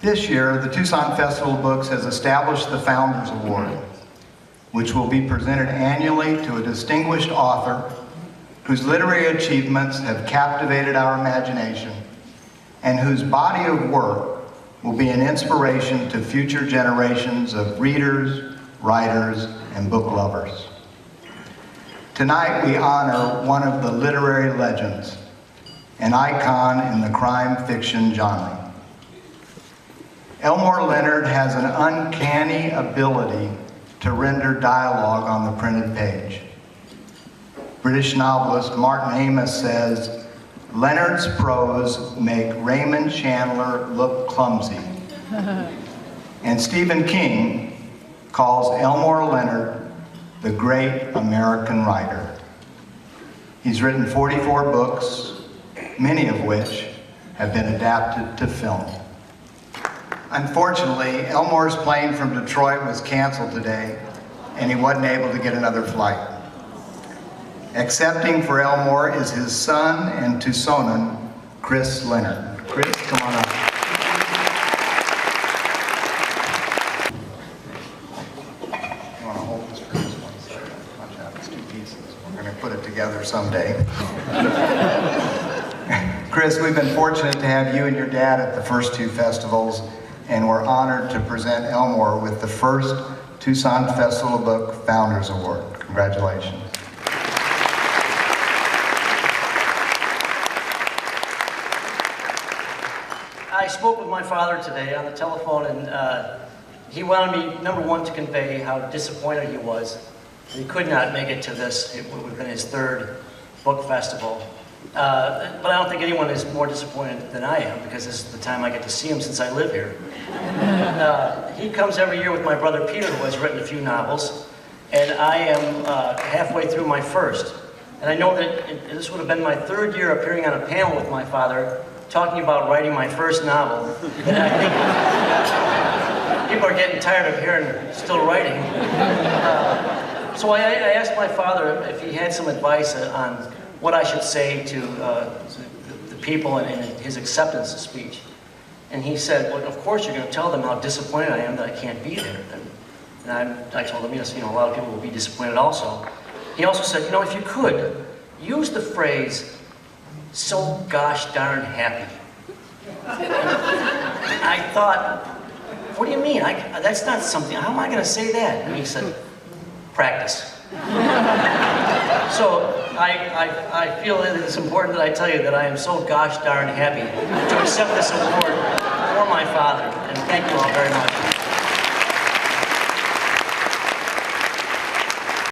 This year, the Tucson Festival of Books has established the Founders Award, which will be presented annually to a distinguished author whose literary achievements have captivated our imagination and whose body of work will be an inspiration to future generations of readers, writers, and book lovers. Tonight, we honor one of the literary legends, an icon in the crime fiction genre. Elmore Leonard has an uncanny ability to render dialogue on the printed page. British novelist Martin Amis says, "Leonard's prose make Raymond Chandler look clumsy." And Stephen King calls Elmore Leonard the great American writer. He's written 44 books, many of which have been adapted to film. Unfortunately, Elmore's plane from Detroit was canceled today, and he wasn't able to get another flight. Accepting for Elmore is his son and Tucsonan, Chris Leonard. Chris, come on up. You want to hold this for just 1 second? Watch out, it's 2 pieces. We're going to put it together someday. Chris, we've been fortunate to have you and your dad at the first 2 festivals, and we're honored to present Elmore with the first Tucson Festival of Book Founders Award. Congratulations. I spoke with my father today on the telephone, and he wanted me, number one, to convey how disappointed he was. He could not make it to this. It would have been his 3rd book festival. But I don't think anyone is more disappointed than I am, because this is the time I get to see him since I live here. He comes every year with my brother Peter, who has written a few novels, and I am halfway through my first. And I know that this would have been my 3rd year appearing on a panel with my father, talking about writing my first novel. And I think people are getting tired of hearing still writing. So I asked my father if he had some advice on what I should say to the people in his acceptance speech. And he said, well, of course you're going to tell them how disappointed I am that I can't be there. And I told him, yes, a lot of people will be disappointed also. He also said, if you could, use the phrase, "so gosh darn happy." I thought, what do you mean? That's not something, how am I going to say that? And he said, practice. So I feel that it's important that I tell you that I am so gosh darn happy to accept this award for my father. And thank you all very much.